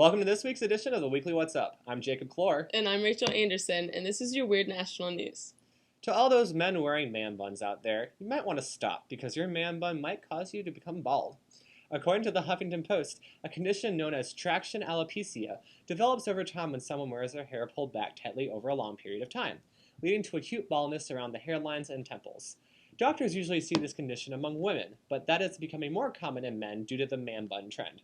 Welcome to this week's edition of the Weekly What's Up. I'm Jacob Clore. And I'm Rachel Anderson, and this is your Weird National News. To all those men wearing man buns out there, you might want to stop because your man bun might cause you to become bald. According to the Huffington Post, a condition known as traction alopecia develops over time when someone wears their hair pulled back tightly over a long period of time, leading to acute baldness around the hairlines and temples. Doctors usually see this condition among women, but that is becoming more common in men due to the man bun trend.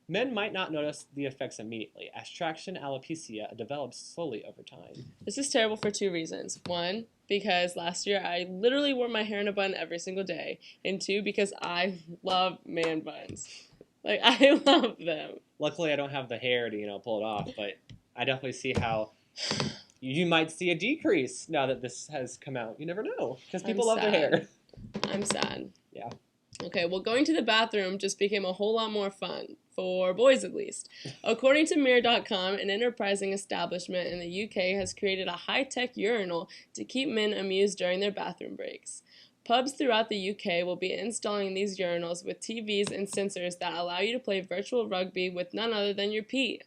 Men might not notice the effects immediately, as traction alopecia develops slowly over time. This is terrible for two reasons. One, because last year I literally wore my hair in a bun every single day. And two, because I love man buns. I love them. Luckily, I don't have the hair to, pull it off, but I definitely see how you might see a decrease now that this has come out. You never know, because people love their hair. I'm sad. Yeah. Okay, well, going to the bathroom just became a whole lot more fun, for boys at least. According to Mirror.com, an enterprising establishment in the UK has created a high-tech urinal to keep men amused during their bathroom breaks. Pubs throughout the UK will be installing these urinals with TVs and sensors that allow you to play virtual rugby with none other than your pee.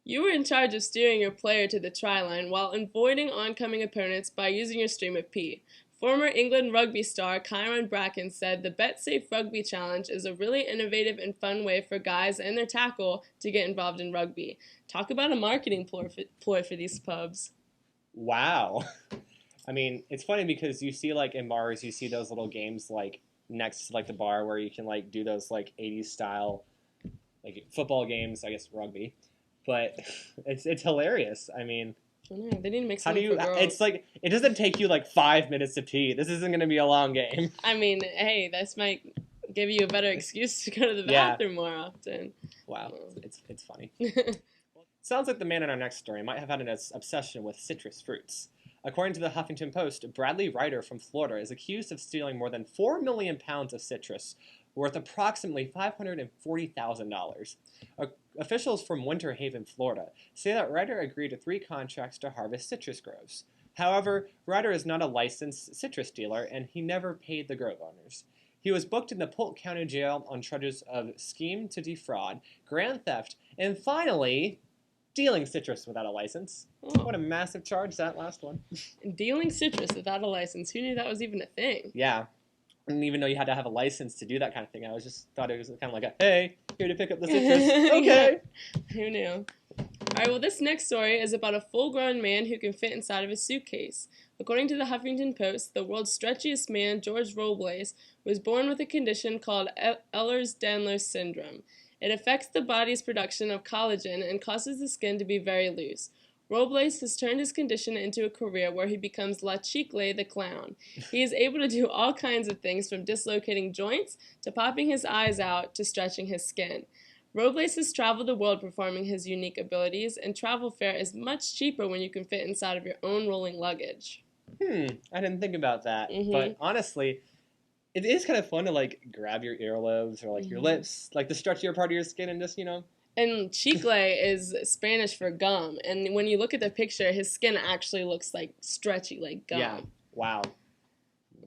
You were in charge of steering your player to the try line while avoiding oncoming opponents by using your stream of pee. Former England rugby star Kyron Bracken said the Bet Safe Rugby Challenge is a really innovative and fun way for guys and their tackle to get involved in rugby. Talk about a marketing ploy for these pubs. Wow. I mean, it's funny because you see, in bars, you see those little games, next to, the bar where you can, do those, 80s style, football games, I guess rugby. But it's hilarious. I mean... I don't know. They need to make something for girls. It's it doesn't take you 5 minutes to pee. This isn't going to be a long game. I mean, hey, this might give you a better excuse to go to the bathroom more often. Wow, it's funny. Sounds like the man in our next story might have had an obsession with citrus fruits. According to the Huffington Post, Bradley Ryder from Florida is accused of stealing more than 4 million pounds of citrus, worth approximately $540,000. Officials from Winter Haven, Florida, say that Ryder agreed to 3 contracts to harvest citrus groves. However, Ryder is not a licensed citrus dealer, and he never paid the grove owners. He was booked in the Polk County Jail on charges of scheme to defraud, grand theft, and finally, dealing citrus without a license. Oh. What a massive charge, that last one. Dealing citrus without a license. Who knew that was even a thing? Yeah. I didn't even know you had to have a license to do that kind of thing. I thought it was kind of like hey, here to pick up the citrus. Okay. Yeah. Who knew? All right, well, this next story is about a full-grown man who can fit inside of a suitcase. According to the Huffington Post, the world's stretchiest man, George Robles, was born with a condition called Ehlers-Danlos syndrome. It affects the body's production of collagen and causes the skin to be very loose. Robles has turned his condition into a career where he becomes La Chicle the Clown. He is able to do all kinds of things from dislocating joints to popping his eyes out to stretching his skin. Robles has traveled the world performing his unique abilities, and travel fare is much cheaper when you can fit inside of your own rolling luggage. I didn't think about that. Mm-hmm. But honestly, it is kind of fun to grab your earlobes or your lips, the stretchier part of your skin and just, And chicle is Spanish for gum, and when you look at the picture, his skin actually looks stretchy, like gum. Yeah. Wow.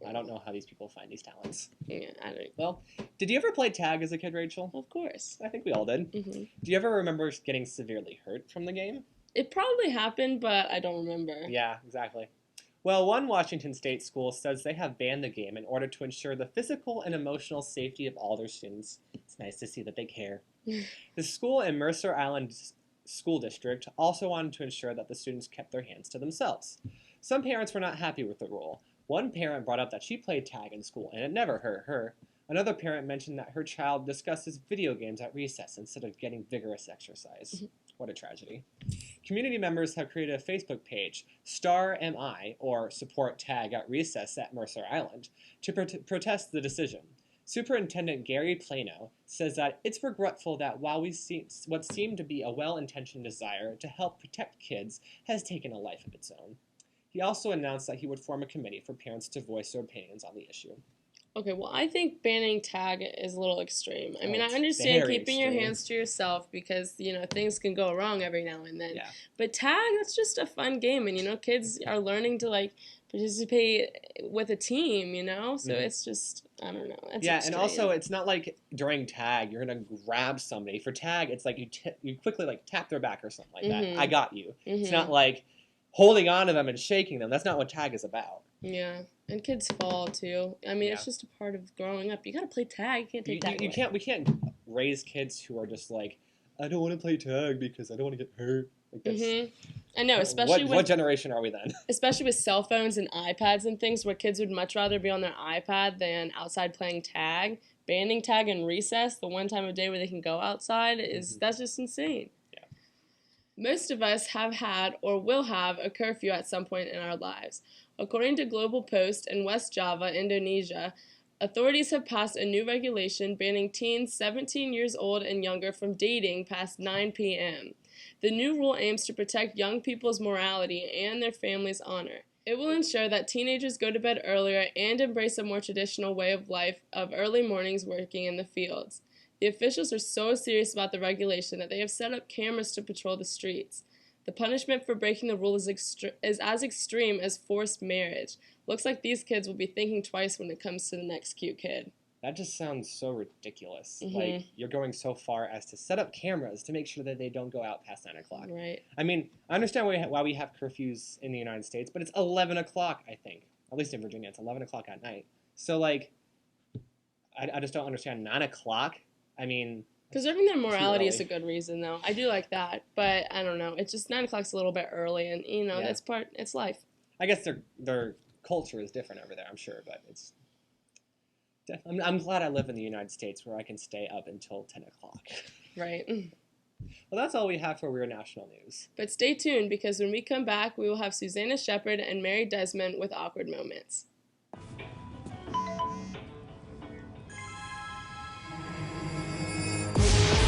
I don't know how these people find these talents. Yeah, I don't. Well, did you ever play tag as a kid, Rachel? Of course. I think we all did. Mm-hmm. Do you ever remember getting severely hurt from the game? It probably happened, but I don't remember. Yeah, exactly. Well, one Washington State school says they have banned the game in order to ensure the physical and emotional safety of all their students. It's nice to see that they care. The school in Mercer Island School District also wanted to ensure that the students kept their hands to themselves. Some parents were not happy with the rule. One parent brought up that she played tag in school and it never hurt her. Another parent mentioned that her child discusses video games at recess instead of getting vigorous exercise. What a tragedy. Community members have created a Facebook page, Star MI, or Support Tag at Recess at Mercer Island, to protest the decision. Superintendent Gary Plano says that it's regretful that while what seemed to be a well-intentioned desire to help protect kids has taken a life of its own. He also announced that he would form a committee for parents to voice their opinions on the issue. Okay, well, I think banning tag is a little extreme. I mean, I understand keeping your hands to yourself because, things can go wrong every now and then. Yeah. But tag, that's just a fun game. And, kids are learning to, participate with a team, you know? So it's just, I don't know. It's Yeah, extreme. and also it's not like during tag you're gonna grab somebody. For tag, it's like you quickly like tap their back or something like that. I got you. It's not like holding on to them and shaking them. That's not what tag is about. Yeah, and kids fall too. I mean, it's just a part of growing up. You gotta play tag. You can't take tag away. We can't raise kids who are just like, I don't want to play tag because I don't want to get hurt. Like I know, especially what generation are we then? Especially with cell phones and iPads and things, where kids would much rather be on their iPad than outside playing tag. Banning tag in recess, the one time of day where they can go outside, that's just insane. Yeah. Most of us have had or will have a curfew at some point in our lives. According to Global Post, in West Java, Indonesia, authorities have passed a new regulation banning teens 17 years old and younger from dating past 9 p.m. The new rule aims to protect young people's morality and their families' honor. It will ensure that teenagers go to bed earlier and embrace a more traditional way of life of early mornings working in the fields. The officials are so serious about the regulation that they have set up cameras to patrol the streets. The punishment for breaking the rule is as extreme as forced marriage. Looks like these kids will be thinking twice when it comes to the next cute kid. That just sounds so ridiculous. Like, you're going so far as to set up cameras to make sure that they don't go out past 9 o'clock. Right. I mean, I understand why we have curfews in the United States, but it's 11 o'clock, I think. At least in Virginia, it's 11 o'clock at night. So, like, I just don't understand 9 o'clock. I mean... Preserving their morality is a good reason, though. I do like that, but I don't know. It's just 9 o'clock's a little bit early, and, you know, it's life. I guess their culture is different over there, I'm sure, but it's... I'm glad I live in the United States where I can stay up until 10 o'clock. Right. Well, that's all we have for Weird National News. But stay tuned, because when we come back, we will have Susanna Shepard and Mary Desmond with Awkward Moments.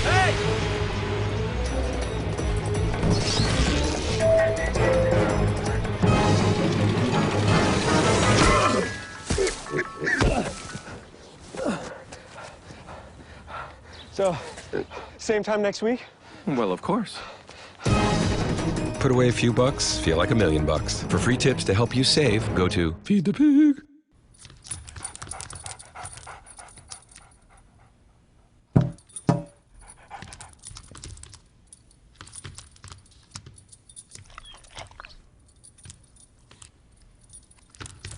Hey! So, same time next week? Well, of course. Put away a few bucks, feel like $1 million. For free tips to help you save, go to Feed the Pig.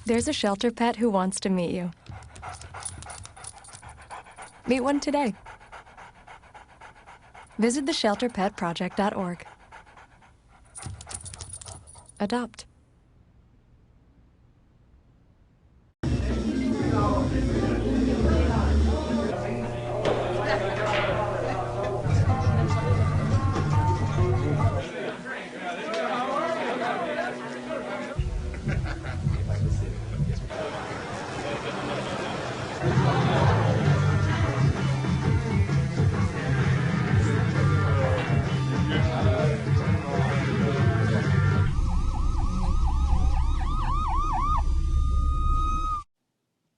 There's a shelter pet who wants to meet you. Meet one today. Visit theshelterpetproject.org. Adopt.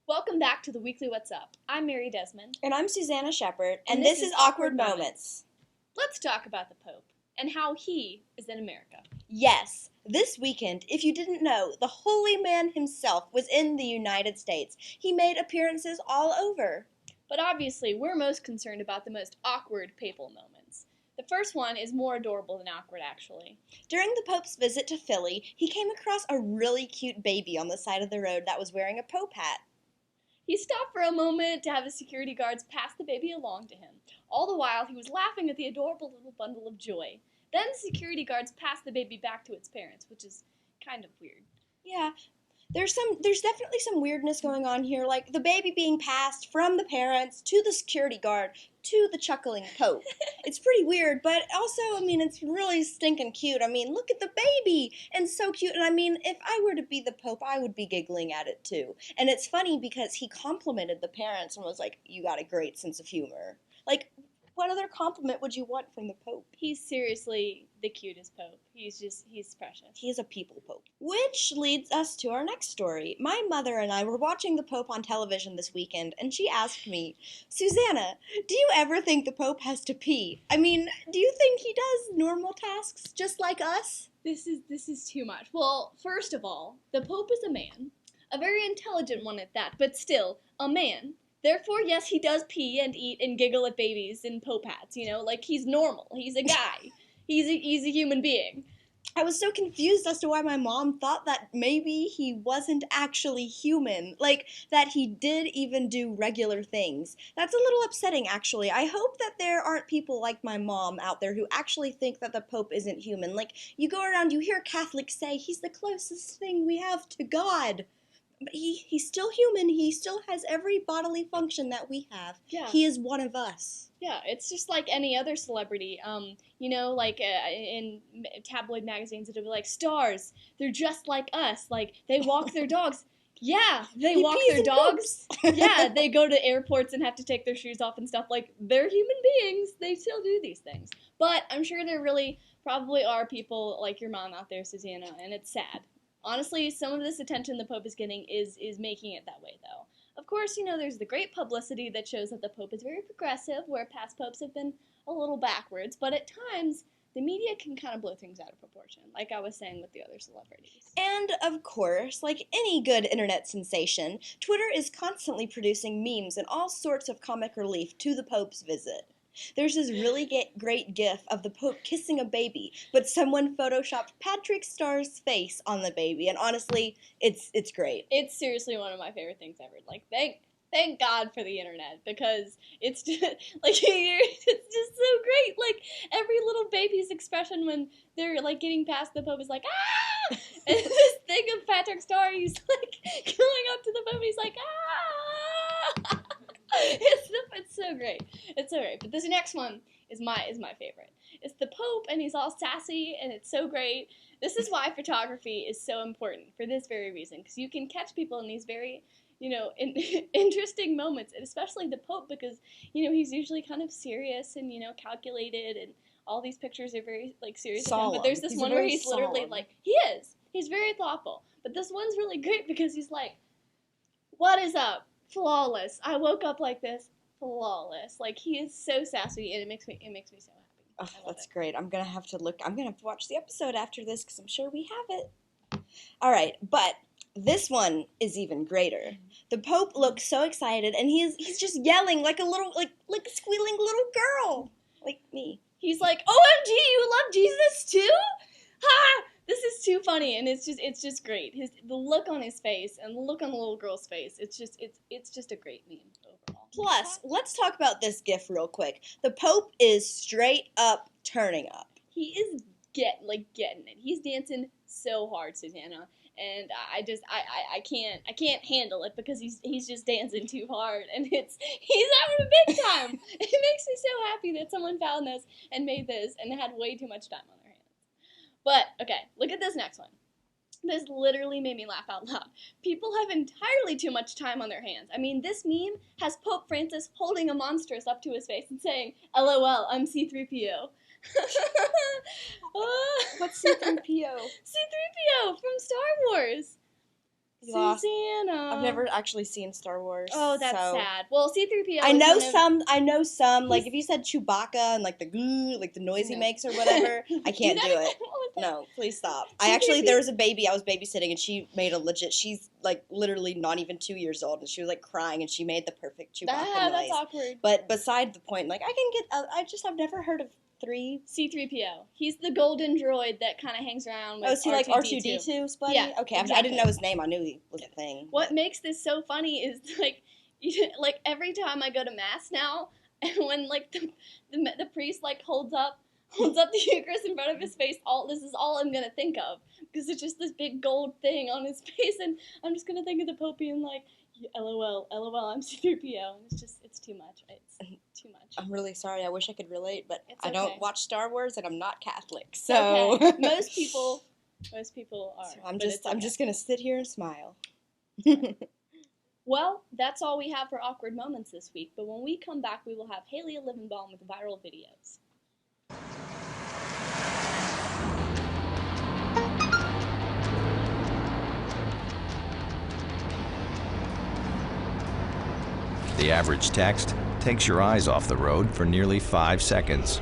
Welcome back to the Weekly What's Up. I'm Mary Desmond. And I'm Susanna Shepard, and this is Awkward Moments. Let's talk about the Pope and how he is in America. Yes, this weekend, if you didn't know, the holy man himself was in the United States. He made appearances all over. But obviously, we're most concerned about the most awkward papal moments. The first one is more adorable than awkward, actually. During the Pope's visit to Philly, he came across a really cute baby on the side of the road that was wearing a Pope hat. He stopped for a moment to have the security guards pass the baby along to him. All the while, he was laughing at the adorable little bundle of joy. Then the security guards passed the baby back to its parents, which is kind of weird. Yeah, there's definitely some weirdness going on here, like the baby being passed from the parents to the security guard to the chuckling Pope. It's pretty weird, but also, I mean, it's really stinking cute. I mean, look at the baby, and so cute. And I mean, if I were to be the Pope, I would be giggling at it too. And it's funny because he complimented the parents and was like, "You got a great sense of humor." Like, what other compliment would you want from the Pope? He's seriously the cutest Pope. He's precious. He is a people Pope. Which leads us to our next story. My mother and I were watching the Pope on television this weekend, and she asked me, "Susanna, do you ever think the Pope has to pee? I mean, do you think he does normal tasks just like us?" This is too much. Well, first of all, the Pope is a man, a very intelligent one at that, but still a man. Therefore, yes, he does pee and eat and giggle at babies in Pope hats. You know, like he's normal. He's a guy. He's a human being. I was so confused as to why my mom thought that maybe he wasn't actually human. Like, that he did even do regular things. That's a little upsetting, actually. I hope that there aren't people like my mom out there who actually think that the Pope isn't human. Like, you go around, you hear Catholics say he's the closest thing we have to God. But he's still human. He still has every bodily function that we have. Yeah. He is one of us. Yeah, it's just like any other celebrity. You know, like in tabloid magazines, it'll be like, stars, they're just like us. Like, they walk their dogs. Yeah, they He walk pees their in dogs. poops. Yeah, they go to airports and have to take their shoes off and stuff. Like, they're human beings. They still do these things. But I'm sure there really probably are people like your mom out there, Susanna, and it's sad. Honestly, some of this attention the Pope is getting is making it that way, though. Of course, you know, there's the great publicity that shows that the Pope is very progressive, where past popes have been a little backwards, but at times, the media can kind of blow things out of proportion, like I was saying with the other celebrities. And, of course, like any good internet sensation, Twitter is constantly producing memes and all sorts of comic relief to the Pope's visit. There's this really great gif of the Pope kissing a baby, but someone photoshopped Patrick Starr's face on the baby, and honestly, it's great. It's seriously one of my favorite things ever. Like, thank God for the internet, because it's just, like, it's just so great. Like, every little baby's expression when they're, like, getting past the Pope is like, ah! And this thing of Patrick Starr, he's, like, going up to the Pope, and he's like, ah! It's so great. It's so great. But this next one is my favorite. It's the Pope, and he's all sassy, and it's so great. This is why photography is so important, for this very reason, because you can catch people in these very, you know, interesting moments, and especially the Pope, because, you know, he's usually kind of serious and, you know, calculated, and all these pictures are very, like, serious of him. Solemn. But there's this He's one where very he's literally, solemn. like, he's very thoughtful. But this one's really great because he's like, what is up? Flawless. I woke up like this. Flawless. Like, he is so sassy, and it makes me so happy. Oh, that's great. I'm gonna have to watch the episode after this because I'm sure we have it. All right, but this one is even greater. The Pope looks so excited, and he's just yelling like a little like a squealing little girl, like me. He's like, OMG, you love Jesus too? Ha! This is too funny, and it's just great. The look on his face and the look on the little girl's face, it's just a great meme overall. Plus, let's talk about this gif real quick. The Pope is straight up turning up. He is getting it. He's dancing so hard, Susanna, and I can't handle it because he's just dancing too hard, and he's having a big time. It makes me so happy that someone found this and made this and had way too much time on their hands. But, okay, look at this next one. This literally made me laugh out loud. People have entirely too much time on their hands. I mean, this meme has Pope Francis holding a monstrous up to his face and saying, LOL, I'm C-3PO. What's C-3PO? C-3PO from Star Wars. Lost. Susanna. I've never actually seen Star Wars. Oh, that's so. sad. Well, C-3PO I is know one of- some. I know some. Like if you said Chewbacca and like the goo, like the noise he No. makes or whatever, I can't do it. What was that? No, please stop. C-3PO There was a baby I was babysitting and she made a legit. She's like literally not even 2 years old and she was like crying and she made the perfect Chewbacca noise. That's awkward. But beside the point, like I've never heard of 3. C-3PO. He's the golden droid that kind of hangs around with Oh, is he like R2-D2. R2-D2, Spuddy? Yeah, Okay, I exactly. didn't know his name. I knew he was a thing. What makes this so funny is like every time I go to mass now, and when like the priest like holds up the Eucharist in front of his face, this is all I'm gonna think of because it's just this big gold thing on his face, and I'm just gonna think of the Pope being like, LOL, I'm C-3PO, and it's too much. It's too much. I'm really sorry. I wish I could relate, but It's I don't okay. watch Star Wars and I'm not Catholic, so Okay. Most people are. So I'm but just it's okay. I'm just gonna sit here and smile. Well, that's all we have for awkward moments this week. But when we come back, we will have Haley Livenbaum with viral videos. The average text takes your eyes off the road for nearly 5 seconds.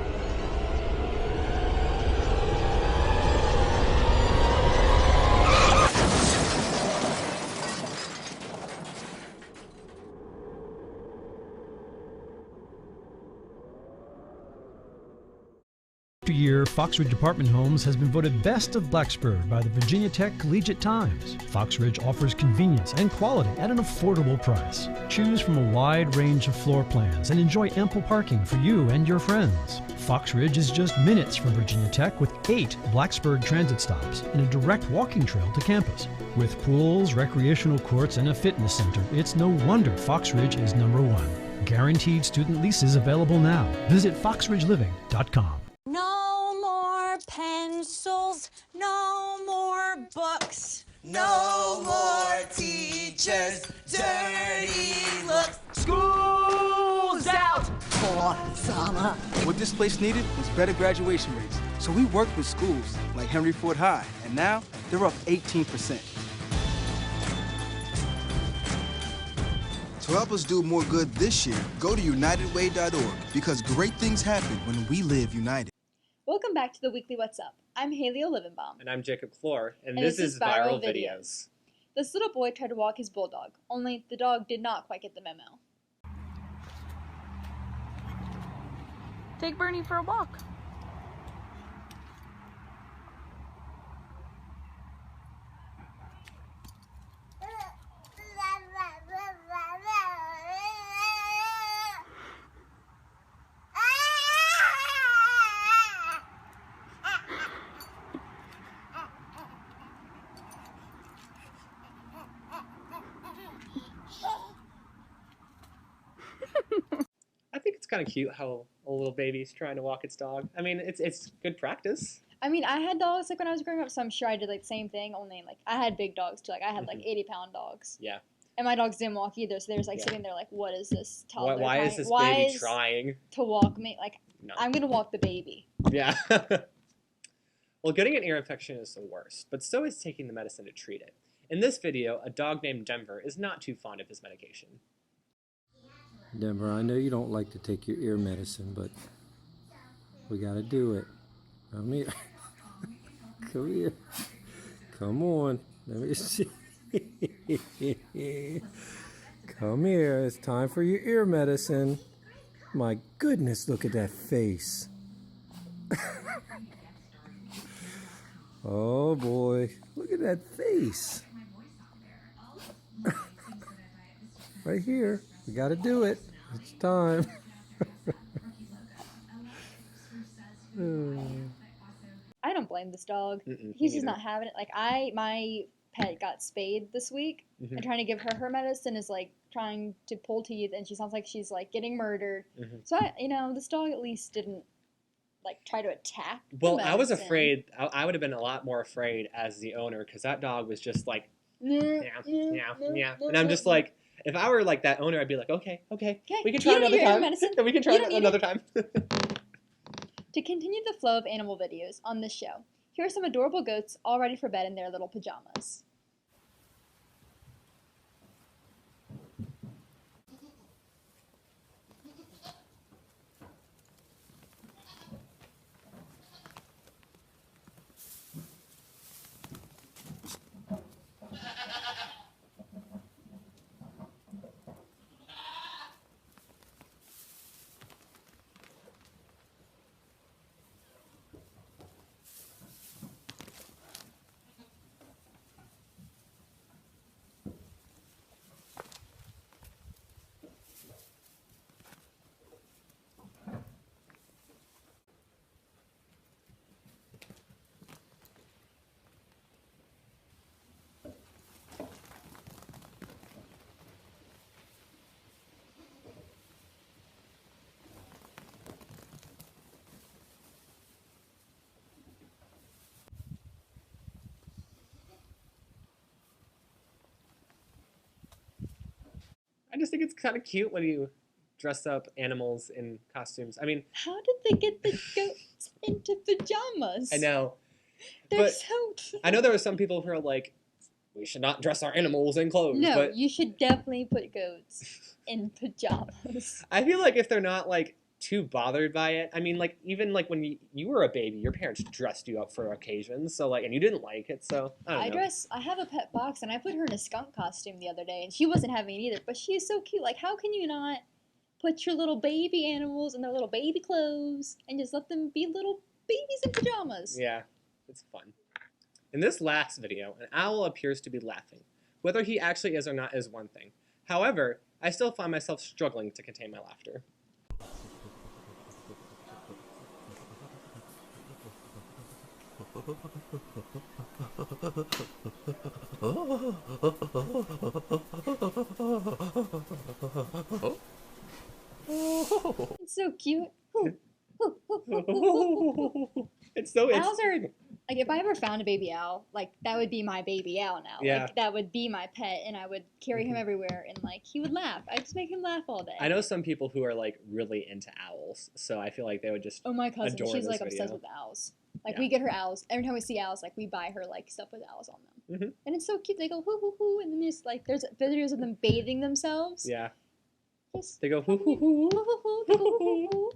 Year, Fox Ridge Apartment Homes has been voted Best of Blacksburg by the Virginia Tech Collegiate Times. Fox Ridge offers convenience and quality at an affordable price. Choose from a wide range of floor plans and enjoy ample parking for you and your friends. Fox Ridge is just minutes from Virginia Tech with 8 Blacksburg transit stops and a direct walking trail to campus. With pools, recreational courts, and a fitness center, it's no wonder Fox Ridge is #1. Guaranteed student leases available now. Visit foxridgeliving.com. No more pencils, no more books. No more teachers, dirty looks. School's out! For summer. What this place needed was better graduation rates. So we worked with schools like Henry Ford High, and now they're up 18%. To help us do more good this year, go to unitedway.org because great things happen when we live united. Welcome back to the Weekly What's Up. I'm Haley Olivenbaum. And I'm Jacob Clore, and this is Viral Videos. This little boy tried to walk his bulldog, only the dog did not quite get the memo. Take Bernie for a walk. I think it's kind of cute how a little baby's trying to walk its dog. I mean, it's good practice. I mean, I had dogs like when I was growing up, so I'm sure I did like the same thing. Only like I had big dogs too. Like I had like 80-pound dogs. Yeah. And my dogs didn't walk either, so they were like sitting there like, what is this toddler? Why is this baby trying to walk me? Like no. I'm gonna walk the baby. Yeah. Well, getting an ear infection is the worst, but so is taking the medicine to treat it. In this video, a dog named Denver is not too fond of his medication. Denver, I know you don't like to take your ear medicine, but we gotta do it. Come here. Come here. Come on. Let me see. Come here. It's time for your ear medicine. My goodness, look at that face. Oh boy, look at that face. Right here. We gotta do it. It's time. I don't blame this dog. He's just not having it. Like my pet got spayed this week, and trying to give her medicine is like trying to pull teeth, and she sounds like she's like getting murdered. So this dog at least didn't like try to attack. Well, I was afraid. I would have been a lot more afraid as the owner because that dog was just like, meow, meow, meow, and I'm just like. If I were like that owner, I'd be like, okay, we can try another time. We can try another time. To continue the flow of animal videos on this show, here are some adorable goats all ready for bed in their little pajamas. I just think it's kind of cute when you dress up animals in costumes. I mean, how did they get the goats into pajamas? I know. They're so cute. I know there are some people who are like, we should not dress our animals in clothes. No, but you should definitely put goats in pajamas. I feel like if they're not like too bothered by it, I mean, like even like when you were a baby, your parents dressed you up for occasions, so like, and you didn't like it, so I don't know. I have a pet box, and I put her in a skunk costume the other day, and she wasn't having it either. But she is so cute. Like, how can you not put your little baby animals in their little baby clothes and just let them be little babies in pajamas. Yeah, it's fun. In this last video, an owl appears to be laughing. Whether he actually is or not is one thing. However, I still find myself struggling to contain my laughter. It's so cute. It's so Owls are like, if I ever found a baby owl, like that would be my baby owl now. Yeah. Like that would be my pet, and I would carry him everywhere, and like he would laugh. I'd just make him laugh all day. I know some people who are like really into owls, so I feel like they would just Oh, my cousin, adore she's this like video. obsessed with owls. Like Yeah. we get her owls every time we see owls. Like we buy her like stuff with owls on them, Mhm. and it's so cute. They go hoo hoo hoo, and then there's like there's videos of them bathing themselves. Yeah. Just They go hoo hoo hoo. hoo hoo hoo hoo hoo hoo.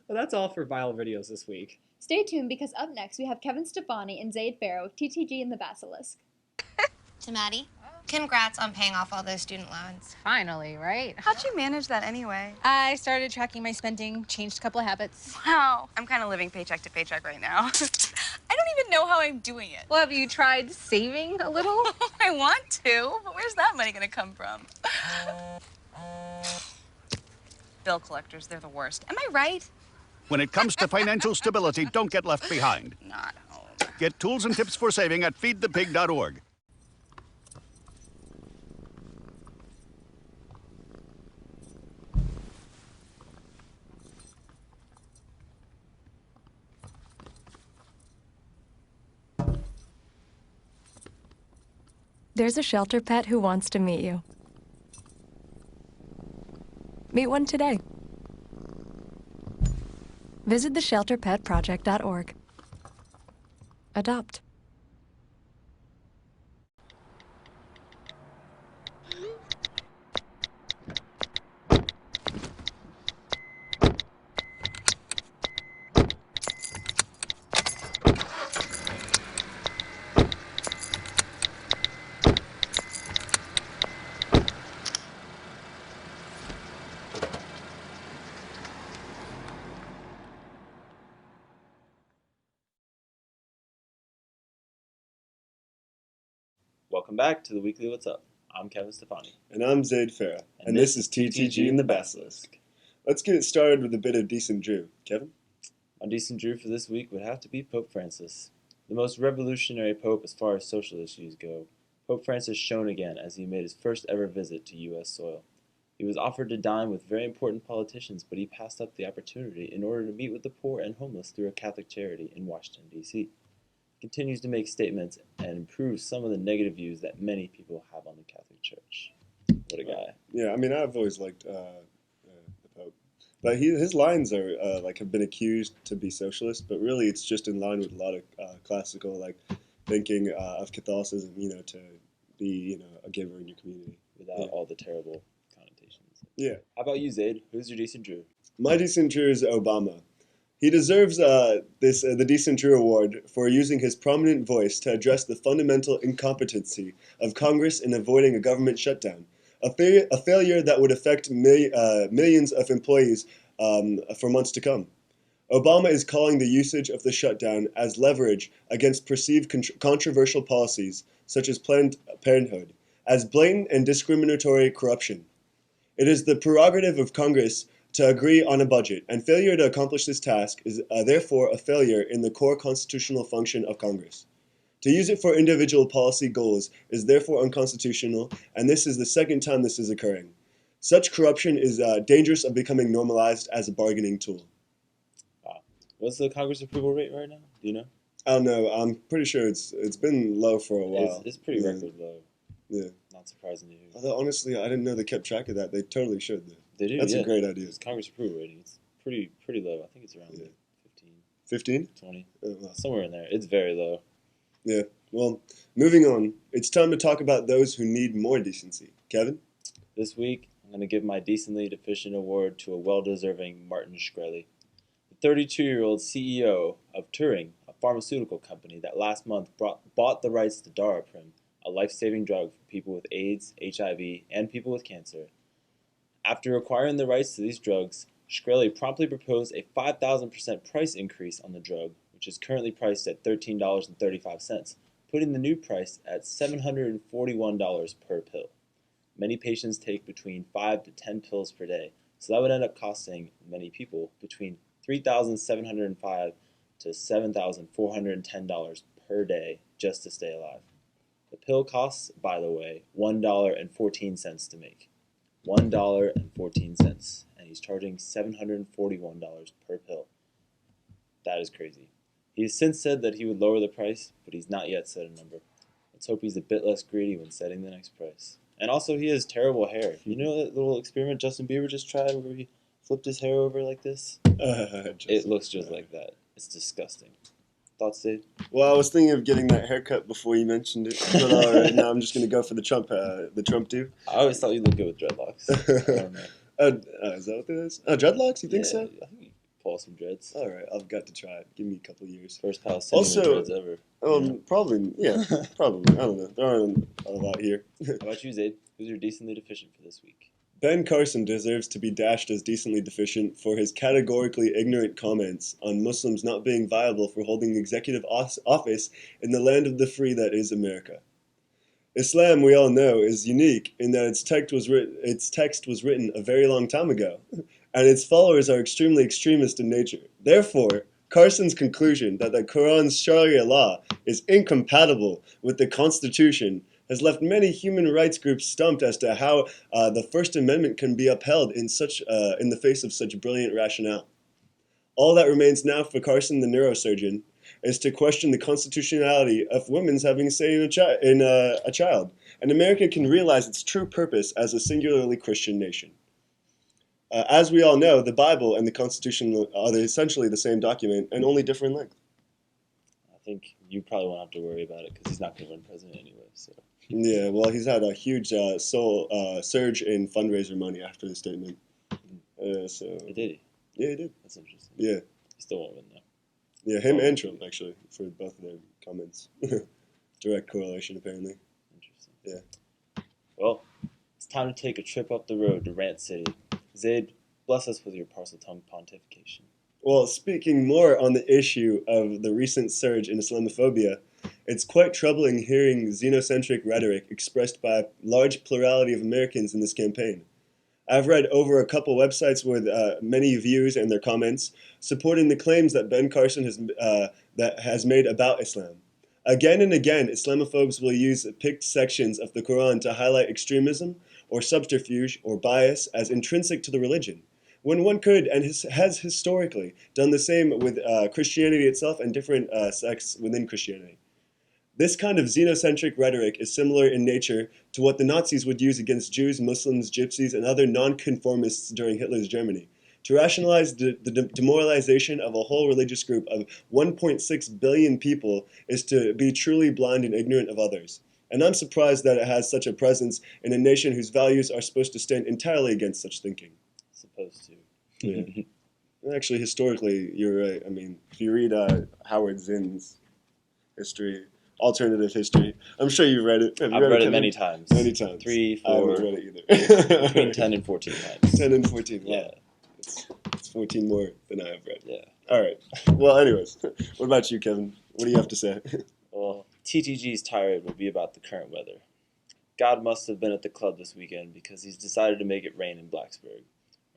Well, that's all for viral videos this week. Stay tuned because up next we have Kevin Stefani and Zaid Farrow of TTG and the Basilisk. To Maddie, congrats on paying off all those student loans. Finally, right? How'd you manage that anyway? I started tracking my spending, changed a couple of habits. Wow, I'm kind of living paycheck to paycheck right now. I don't even know how I'm doing it. Well, have you tried saving a little? I want to, but where's that money gonna come from? Bill collectors, they're the worst. Am I right? When it comes to financial stability, don't get left behind. Not home. Get tools and tips for saving at feedthepig.org. There's a shelter pet who wants to meet you. Meet one today. Visit theshelterpetproject.org. Adopt. Welcome back to the Weekly What's Up. I'm Kevin Stefani. And I'm Zaid Farah. And this is TTG and the Basilisk. Let's get it started with a bit of Decent Drew. Kevin? My Decent Drew for this week would have to be Pope Francis. The most revolutionary pope as far as social issues go, Pope Francis shone again as he made his first ever visit to U.S. soil. He was offered to dine with very important politicians, but he passed up the opportunity in order to meet with the poor and homeless through a Catholic charity in Washington, D.C. Continues to make statements and improve some of the negative views that many people have on the Catholic Church. What a guy. Yeah, I mean, I've always liked the Pope. But his lines are, have been accused to be socialist, but really it's just in line with a lot of classical, thinking of Catholicism, to be, a giver in your community. Without all the terrible connotations. Yeah. How about you, Zaid? Who's your Decent Drew? My Decent Drew is Obama. He deserves the Decent Drew Award for using his prominent voice to address the fundamental incompetency of Congress in avoiding a government shutdown, a failure that would affect millions of employees for months to come. Obama is calling the usage of the shutdown as leverage against perceived controversial policies, such as Planned Parenthood, as blatant and discriminatory corruption. It is the prerogative of Congress to agree on a budget, and failure to accomplish this task is therefore a failure in the core constitutional function of Congress. To use it for individual policy goals is therefore unconstitutional, and this is the second time this is occurring. Such corruption is dangerous of becoming normalized as a bargaining tool. Wow. What's the Congress approval rate right now? Do you know? I don't know. I'm pretty sure it's been low for a while. It's pretty record low. Yeah. Not surprising to hear. Although honestly, I didn't know they kept track of that. They totally should. They do. That's a great idea. It's Congress approval rating. It's pretty low. I think it's around 15. 15? 20. Oh, wow. Somewhere in there. It's very low. Yeah. Well, moving on. It's time to talk about those who need more decency. Kevin? This week, I'm going to give my Decently Deficient Award to a well-deserving Martin Shkreli. The 32-year-old CEO of Turing, a pharmaceutical company that last month bought the rights to Daraprim, a life-saving drug for people with AIDS, HIV, and people with cancer. After acquiring the rights to these drugs, Shkreli promptly proposed a 5,000% price increase on the drug, which is currently priced at $13.35, putting the new price at $741 per pill. Many patients take between 5 to 10 pills per day, so that would end up costing many people between $3,705 to $7,410 per day just to stay alive. The pill costs, by the way, $1.14 to make. $1.14, and he's charging $741 per pill. That is crazy. He has since said that he would lower the price, but he's not yet set a number. Let's hope he's a bit less greedy when setting the next price. And also, he has terrible hair. You know that little experiment Justin Bieber just tried where he flipped his hair over like this? It looks just like that. It's disgusting. Thoughts, Dave? Well, I was thinking of getting that haircut before you mentioned it, but right now I'm just going to go for the Trump dude. I always thought you looked good with dreadlocks. I don't know. Is that what it is? Oh, dreadlocks? You think so? I think you pull some dreads. All right, I've got to try it. Give me a couple of years. First Palestinian dreads ever. Probably, yeah, probably. I don't know. There aren't a lot here. How about you, Zaid? Who's your decently deficient for this week? Ben Carson deserves to be dashed as decently deficient for his categorically ignorant comments on Muslims not being viable for holding executive office in the land of the free that is America. Islam, we all know, is unique in that its text was written a very long time ago, and its followers are extremely extremist in nature. Therefore, Carson's conclusion that the Quran's Sharia law is incompatible with the Constitution has left many human rights groups stumped as to how the First Amendment can be upheld in the face of such brilliant rationale. All that remains now for Carson, the neurosurgeon, is to question the constitutionality of women's having a say in a child, and America can realize its true purpose as a singularly Christian nation. As we all know, the Bible and the Constitution are essentially the same document and only different length. I think you probably won't have to worry about it because he's not going to run president anyway. So. Yeah, well, he's had a huge surge in fundraiser money after the statement. Did he? Yeah, he did. That's interesting. Yeah. He still won't win, though. Yeah, him and Trump, actually, for both of their comments. Direct correlation, apparently. Interesting. Yeah. Well, it's time to take a trip up the road to Rant City. Zaid, bless us with your parcel-tongued pontification. Well, speaking more on the issue of the recent surge in Islamophobia, it's quite troubling hearing xenocentric rhetoric expressed by a large plurality of Americans in this campaign. I've read over a couple websites with many views and their comments supporting the claims that Ben Carson has made about Islam. Again and again, Islamophobes will use picked sections of the Quran to highlight extremism or subterfuge or bias as intrinsic to the religion, when one could and has historically done the same with Christianity itself and different sects within Christianity. This kind of xenocentric rhetoric is similar in nature to what the Nazis would use against Jews, Muslims, Gypsies, and other nonconformists during Hitler's Germany, to rationalize the demoralization of a whole religious group of 1.6 billion people is to be truly blind and ignorant of others. And I'm surprised that it has such a presence in a nation whose values are supposed to stand entirely against such thinking. Supposed to. Yeah. Actually, historically, you're right. I mean, if you read Howard Zinn's history, alternative history. I'm sure you've read it. I've read it many times. Many times. 3, 4. I haven't read it either. Between 10 and 14 times. 10 and 14. Wow. Yeah. It's 14 more than I have read. Yeah. All right. Well, anyways, what about you, Kevin? What do you have to say? Well, TTG's tirade will be about the current weather. God must have been at the club this weekend because he's decided to make it rain in Blacksburg.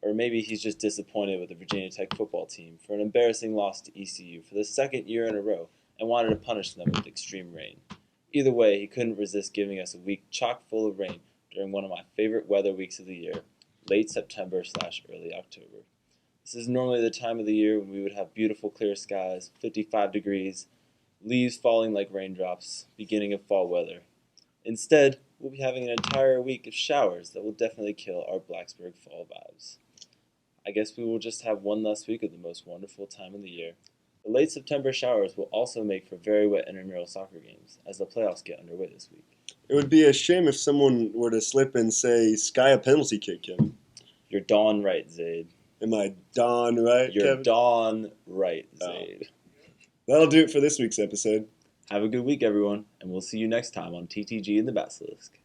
Or maybe he's just disappointed with the Virginia Tech football team for an embarrassing loss to ECU for the second year in a row and wanted to punish them with extreme rain. Either way, he couldn't resist giving us a week chock full of rain during one of my favorite weather weeks of the year, late September/early October. This is normally the time of the year when we would have beautiful clear skies, 55 degrees, leaves falling like raindrops, beginning of fall weather. Instead, we'll be having an entire week of showers that will definitely kill our Blacksburg fall vibes. I guess we will just have one less week of the most wonderful time of the year. The late September showers will also make for very wet intramural soccer games as the playoffs get underway this week. It would be a shame if someone were to slip and say, sky a penalty kick, Kevin. You're darn right, Zaid. Am I darn right, You're Kevin? darn right, Zaid. That'll do it for this week's episode. Have a good week, everyone, and we'll see you next time on TTG and the Basilisk.